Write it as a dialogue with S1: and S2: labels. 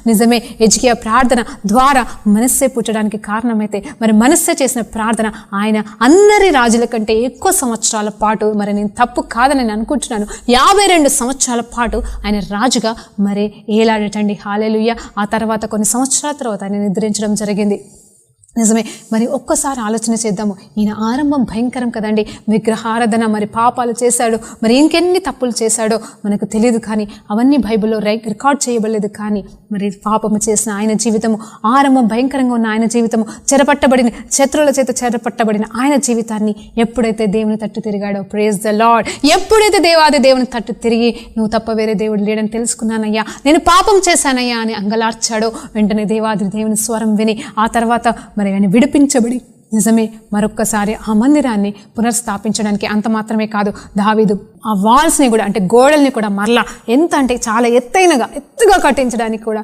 S1: నిజమే, హిజ్కియా ప్రార్థన ద్వారా మనస్సే పుట్టడానికి కారణమైతే మరి మనస్సే చేసిన ప్రార్థన ఆయన అందరి రాజుల కంటే ఎక్కువ సంవత్సరాల పాటు, మరి నేను తప్పు కాదని నేను అనుకుంటున్నాను, 52 సంవత్సరాల పాటు ఆయన రాజుగా మరి ఏలాడటండి. హల్లెలూయా. ఆ తర్వాత కొన్ని సంవత్సరాల తర్వాత ఆయన నిద్రించడం జరిగింది. నిజమే, మరి ఒక్కసారి ఆలోచన చేద్దాము. ఈయన ఆరంభం భయంకరం కదండి. విగ్రహారాధన, మరి పాపాలు చేశాడు, మరి ఇంకెన్ని తప్పులు చేశాడో మనకు తెలియదు, కానీ అవన్నీ బైబిల్లో రికార్డ్ చేయబడలేదు. కానీ మరి పాపము చేసిన ఆయన జీవితము, ఆరంభం భయంకరంగా ఉన్న ఆయన జీవితము, చెరపట్టబడిన శత్రువుల చేత చెరపట్టబడిన ఆయన జీవితాన్ని ఎప్పుడైతే దేవుని తట్టు తిరిగాడో, ప్రేజ్ ద లార్డ్, ఎప్పుడైతే దేవాది దేవుని తట్టు తిరిగి నువ్వు తప్ప వేరే దేవుడు లేడని తెలుసుకున్నానయ్యా, నేను పాపం చేశానయ్యా అని అంగలార్చాడో, వెంటనే దేవాది దేవుని స్వరం విని ఆ తర్వాత మరి ఆయన విడిపించబడి నిజమే మరొక్కసారి ఆ మందిరాన్ని పునర్స్థాపించడానికి, అంత మాత్రమే కాదు, దావీదు ఆ వాల్స్ని కూడా, అంటే గోడల్ని కూడా మరలా ఎంత అంటే చాలా ఎత్తుగా కట్టించడానికి కూడా